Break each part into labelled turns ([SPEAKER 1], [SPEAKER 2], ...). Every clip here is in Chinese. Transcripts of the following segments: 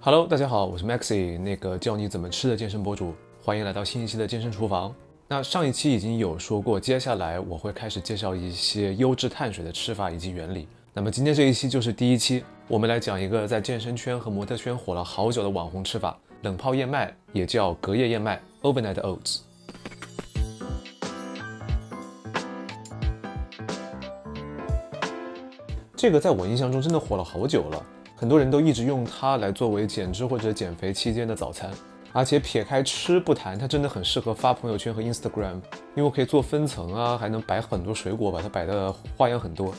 [SPEAKER 1] Hello，大家好，我是 Maxi，那个教你怎么吃的健身博主，欢迎来到新一期的健身厨房。那上一期已经有说过，接下来我会开始介绍一些优质碳水的吃法以及原理。那么今天这一期就是第一期，我们来讲一个在健身圈和模特圈火了好久的网红吃法——冷泡燕麦，也叫隔夜燕麦 （Overnight Oats）。这个在我印象中真的火了好久了。很多人都一直用它来作为减脂或者减肥期间的早餐，而且撇开吃不谈，它真的很适合发朋友圈和 Instagram， 因为可以做分层啊，还能摆很多水果，把它摆的花样很多。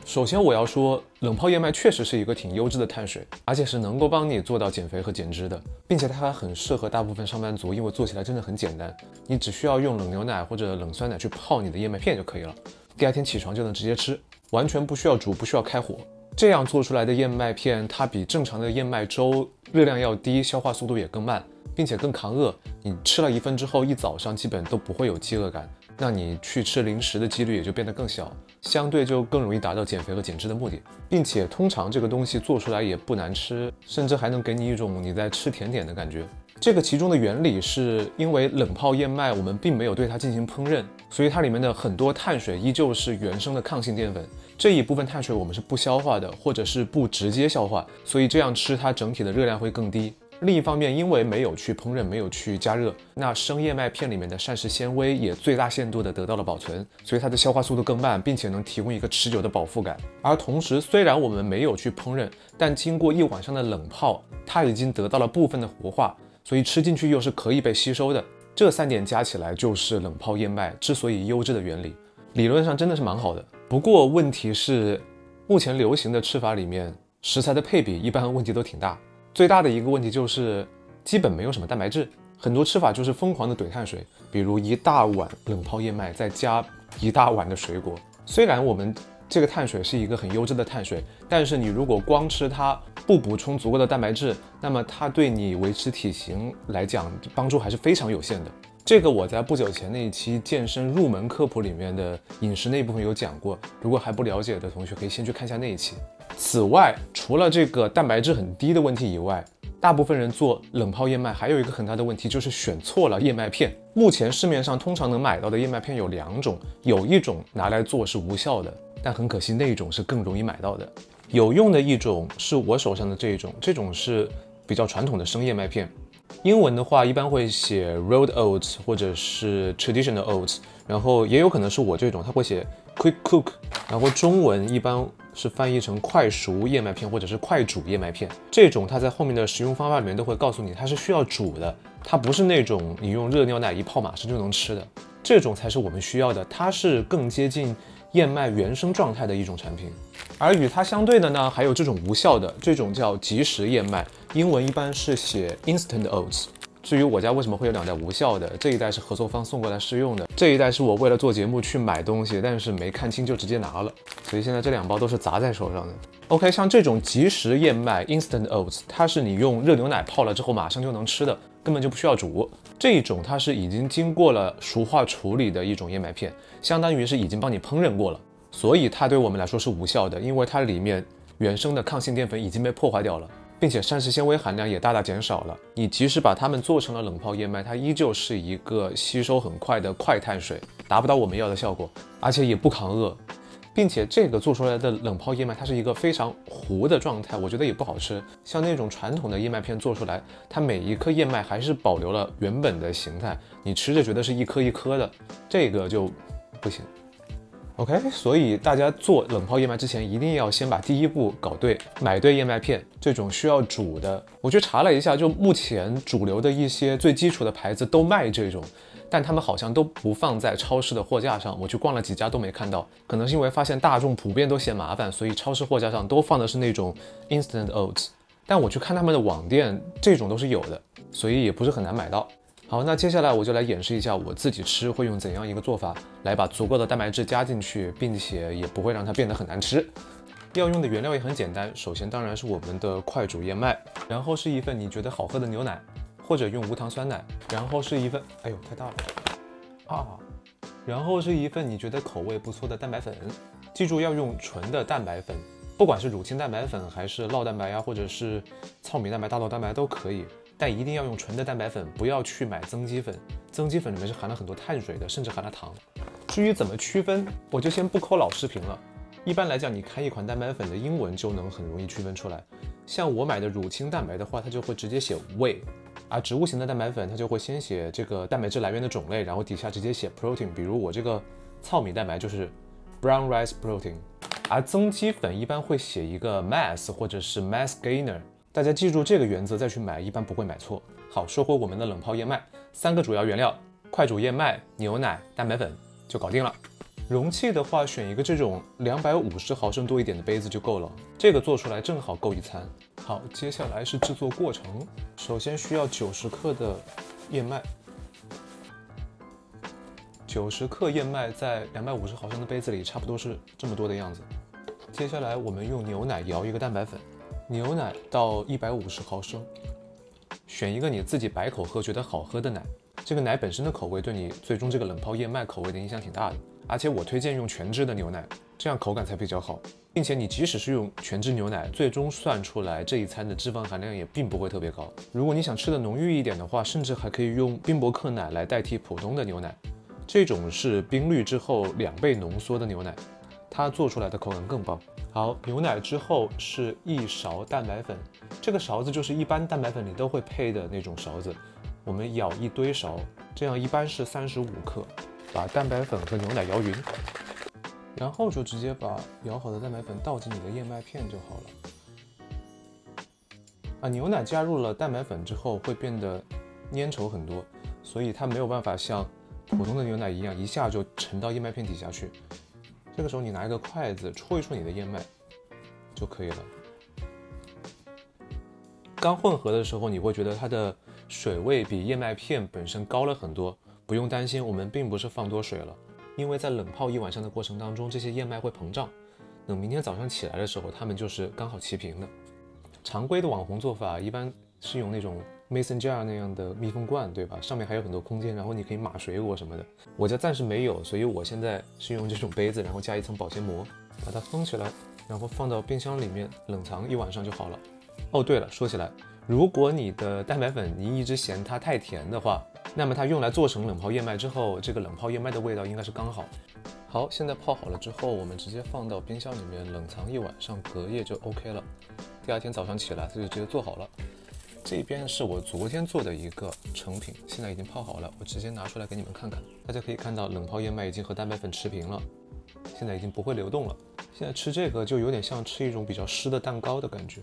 [SPEAKER 1] 首先我要说，冷泡燕麦确实是一个挺优质的碳水，而且是能够帮你做到减肥和减脂的，并且它还很适合大部分上班族，因为做起来真的很简单，你只需要用冷牛奶或者冷酸奶去泡你的燕麦片就可以了，第二天起床就能直接吃，完全不需要煮，不需要开火。这样做出来的燕麦片，它比正常的燕麦粥热量要低，消化速度也更慢，并且更抗饿。你吃了一份之后，一早上基本都不会有饥饿感，那你去吃零食的几率也就变得更小，相对就更容易达到减肥和减脂的目的。并且通常这个东西做出来也不难吃，甚至还能给你一种你在吃甜点的感觉。这个其中的原理是因为冷泡燕麦我们并没有对它进行烹饪，所以它里面的很多碳水依旧是原生的抗性淀粉，这一部分碳水我们是不消化的，或者是不直接消化，所以这样吃它整体的热量会更低。另一方面，因为没有去烹饪，没有去加热，那生燕麦片里面的膳食纤维也最大限度的得到了保存，所以它的消化速度更慢，并且能提供一个持久的饱腹感。而同时，虽然我们没有去烹饪，但经过一晚上的冷泡，它已经得到了部分的活化，所以吃进去又是可以被吸收的。这三点加起来就是冷泡燕麦之所以优质的原理，理论上真的是蛮好的。不过问题是，目前流行的吃法里面，食材的配比一般问题都挺大。最大的一个问题就是基本没有什么蛋白质，很多吃法就是疯狂的怼碳水，比如一大碗冷泡燕麦再加一大碗的水果。虽然我们这个碳水是一个很优质的碳水，但是你如果光吃它不补充足够的蛋白质，那么它对你维持体型来讲帮助还是非常有限的。这个我在不久前那一期健身入门科普里面的饮食那一部分有讲过，如果还不了解的同学可以先去看一下那一期。此外，除了这个蛋白质很低的问题以外，大部分人做冷泡燕麦还有一个很大的问题，就是选错了燕麦片。目前市面上通常能买到的燕麦片有两种，有一种拿来做是无效的，但很可惜那一种是更容易买到的。有用的一种是我手上的这种是比较传统的生燕麦片，英文的话一般会写 rolled oats 或者是 traditional oats， 然后也有可能是我这种它会写 quick cook， 然后中文一般是翻译成快熟燕麦片或者是快煮燕麦片。这种它在后面的食用方法里面都会告诉你它是需要煮的，它不是那种你用热牛奶一泡马上就能吃的，这种才是我们需要的，它是更接近燕麦原生状态的一种产品。而与它相对的呢，还有这种无效的，这种叫即食燕麦，英文一般是写 instant oats。至于我家为什么会有两袋无效的，这一袋是合作方送过来试用的，这一袋是我为了做节目去买东西，但是没看清就直接拿了，所以现在这两包都是砸在手上的。OK， 像这种即食燕麦 instant oats， 它是你用热牛奶泡了之后马上就能吃的，根本就不需要煮。这一种它是已经经过了熟化处理的一种燕麦片，相当于是已经帮你烹饪过了，所以它对我们来说是无效的，因为它里面原生的抗性淀粉已经被破坏掉了，并且膳食纤维含量也大大减少了。你即使把它们做成了冷泡燕麦，它依旧是一个吸收很快的快碳水，达不到我们要的效果，而且也不抗饿。并且这个做出来的冷泡燕麦，它是一个非常糊的状态，我觉得也不好吃。像那种传统的燕麦片做出来，它每一颗燕麦还是保留了原本的形态，你吃着觉得是一颗一颗的，这个就不行。OK， 所以大家做冷泡燕麦之前，一定要先把第一步搞对，买对燕麦片。这种需要煮的，我去查了一下，就目前主流的一些最基础的牌子都卖这种，但他们好像都不放在超市的货架上。我去逛了几家都没看到，可能是因为发现大众普遍都嫌麻烦，所以超市货架上都放的是那种 instant oats。但我去看他们的网店，这种都是有的，所以也不是很难买到。好，那接下来我就来演示一下我自己吃会用怎样一个做法来把足够的蛋白质加进去，并且也不会让它变得很难吃。要用的原料也很简单，首先当然是我们的快煮燕麦，然后是一份你觉得好喝的牛奶，或者用无糖酸奶，然后是一份，哎呦太大了啊，然后是一份你觉得口味不错的蛋白粉，记住要用纯的蛋白粉，不管是乳清蛋白粉还是酪蛋白呀，或者是糙米蛋白、大豆蛋白都可以，但一定要用纯的蛋白粉，不要去买增肌粉。增肌粉里面是含了很多碳水的，甚至含了糖。至于怎么区分，我就先不抠老视频了。一般来讲，你看一款蛋白粉的英文就能很容易区分出来。像我买的乳清蛋白的话，它就会直接写 whey， 而植物型的蛋白粉它就会先写这个蛋白质来源的种类，然后底下直接写 protein。比如我这个糙米蛋白就是 brown rice protein， 而增肌粉一般会写一个 mass 或者是 mass gainer。大家记住这个原则再去买，一般不会买错。好，说回我们的冷泡燕麦，3个主要原料：快煮燕麦、牛奶、蛋白粉，就搞定了。容器的话，选一个这种250毫升多一点的杯子就够了，这个做出来正好够一餐。好，接下来是制作过程。首先需要90克的燕麦，90克燕麦在250毫升的杯子里，差不多是这么多的样子。接下来我们用牛奶摇一个蛋白粉，牛奶到150毫升，选一个你自己白口喝觉得好喝的奶。这个奶本身的口味对你最终这个冷泡燕麦口味的影响挺大的，而且我推荐用全脂的牛奶，这样口感才比较好。并且你即使是用全脂牛奶，最终算出来这一餐的脂肪含量也并不会特别高。如果你想吃的浓郁一点的话，甚至还可以用冰博克奶来代替普通的牛奶，这种是冰滤之后2倍浓缩的牛奶，它做出来的口感更棒。好，牛奶之后是1勺蛋白粉，这个勺子就是一般蛋白粉里都会配的那种勺子。我们舀一堆勺，这样一般是35克，把蛋白粉和牛奶摇匀，然后就直接把摇好的蛋白粉倒进你的燕麦片就好了。牛奶加入了蛋白粉之后会变得粘稠很多，所以它没有办法像普通的牛奶一样一下就沉到燕麦片底下去。这个时候你拿一个筷子戳一戳你的燕麦就可以了。刚混合的时候，你会觉得它的水位比燕麦片本身高了很多，不用担心，我们并不是放多水了，因为在冷泡1晚上的过程当中，这些燕麦会膨胀，等明天早上起来的时候，它们就是刚好齐平的。常规的网红做法一般是用那种 mason jar 那样的密封罐，对吧？上面还有很多空间，然后你可以码水果什么的。我家暂时没有，所以我现在是用这种杯子，然后加一层保鲜膜，把它封起来，然后放到冰箱里面冷藏1晚上就好了。哦，对了，说起来，如果你的蛋白粉你一直嫌它太甜的话，那么它用来做成冷泡燕麦之后，这个冷泡燕麦的味道应该是刚好。好，现在泡好了之后，我们直接放到冰箱里面冷藏1晚上，隔夜就 OK 了。第2天早上起来，它就直接做好了。这边是我昨天做的一个成品，现在已经泡好了，我直接拿出来给你们看看。大家可以看到，冷泡燕麦已经和蛋白粉持平了，现在已经不会流动了。现在吃这个就有点像吃一种比较湿的蛋糕的感觉。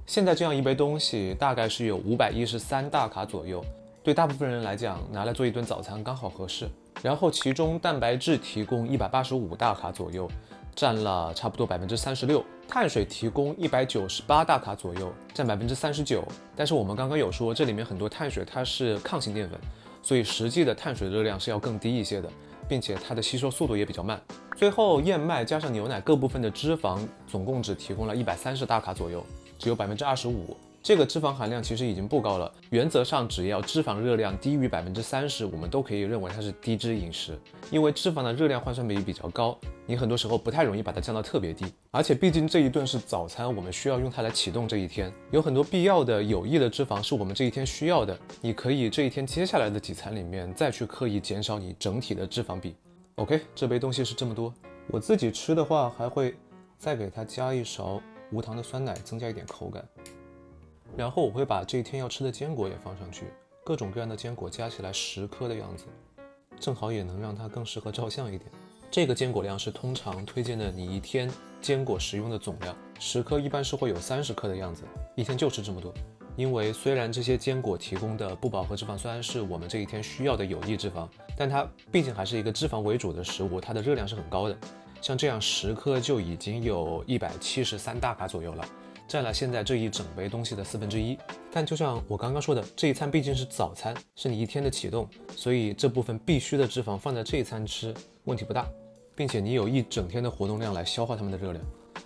[SPEAKER 1] 现在这样一杯东西大概是有513大卡左右，对大部分人来讲，拿来做一顿早餐刚好合适。然后其中蛋白质提供185大卡左右，占了差不多36%，碳水提供198大卡左右，占39%。但是我们刚刚有说，这里面很多碳水它是抗性淀粉，所以实际的碳水热量是要更低一些的，并且它的吸收速度也比较慢。最后燕麦加上牛奶各部分的脂肪总共只提供了130大卡左右，只有25%。这个脂肪含量其实已经不高了，原则上只要脂肪热量低于30%，我们都可以认为它是低脂饮食，因为脂肪的热量换算比例比较高，你很多时候不太容易把它降到特别低。而且毕竟这一顿是早餐，我们需要用它来启动这一天，有很多必要的有益的脂肪是我们这一天需要的，你可以这一天接下来的几餐里面再去刻意减少你整体的脂肪比。OK， 这杯东西是这么多，我自己吃的话还会再给它加1勺无糖的酸奶，增加一点口感。然后我会把这一天要吃的坚果也放上去，各种各样的坚果加起来10颗的样子，正好也能让它更适合照相一点。这个坚果量是通常推荐的你一天坚果食用的总量，10颗一般是会有30克的样子，一天就吃这么多。因为虽然这些坚果提供的不饱和脂肪酸是我们这一天需要的有益脂肪，但它毕竟还是一个脂肪为主的食物，它的热量是很高的。像这样10颗就已经有173大卡左右了，占了现在这一整杯东西的1/4。但就像我刚刚说的，这一餐毕竟是早餐，是你一天的启动，所以这部分必须的脂肪放在这一餐吃问题不大，并且你有一整天的活动量来消化它们的热量，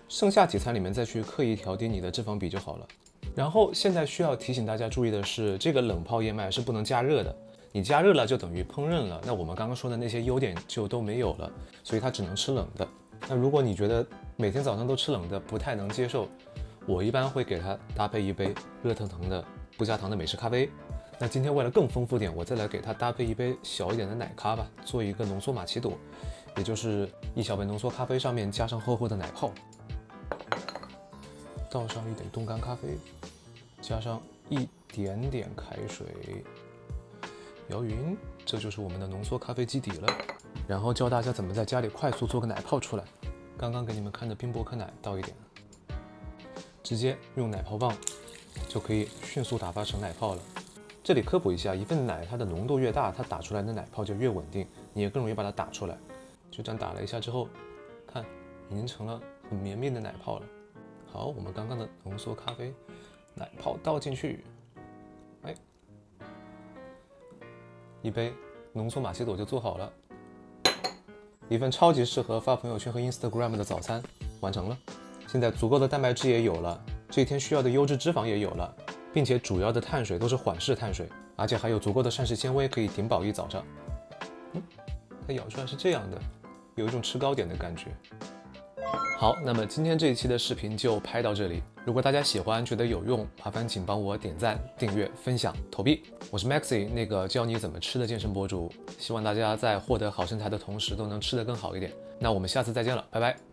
[SPEAKER 1] 剩下几餐里面再去刻意调低你的脂肪比就好了。然后现在需要提醒大家注意的是，这个冷泡燕麦是不能加热的，你加热了就等于烹饪了，那我们刚刚说的那些优点就都没有了，所以它只能吃冷的。那如果你觉得每天早上都吃冷的不太能接受，我一般会给它搭配一杯热腾腾的不加糖的美式咖啡。那今天为了更丰富点，我再来给它搭配一杯小一点的奶咖吧，做一个浓缩玛奇朵，也就是1小杯浓缩咖啡上面加上厚厚的奶泡，倒上一点冻干咖啡，加上一点点开水，摇匀，这就是我们的浓缩咖啡基底了。然后教大家怎么在家里快速做个奶泡出来。刚刚给你们看的冰博克奶倒一点，直接用奶泡棒就可以迅速打发成奶泡了。这里科普一下，一份奶它的浓度越大，它打出来的奶泡就越稳定，你也更容易把它打出来。就这样打了一下之后，看已经成了很绵密的奶泡了。好，我们刚刚的浓缩咖啡奶泡倒进去，哎，一杯浓缩玛奇朵就做好了。一份超级适合发朋友圈和 Instagram 的早餐完成了。现在足够的蛋白质也有了，这一天需要的优质脂肪也有了，并且主要的碳水都是缓释碳水，而且还有足够的膳食纤维可以顶饱一早上。它咬出来是这样的，有一种吃糕点的感觉。好，那么今天这一期的视频就拍到这里。如果大家喜欢，觉得有用，麻烦请帮我点赞、订阅、分享、投币。我是 Maxi， 那个教你怎么吃的健身博主。希望大家在获得好身材的同时，都能吃得更好一点。那我们下次再见了，拜拜。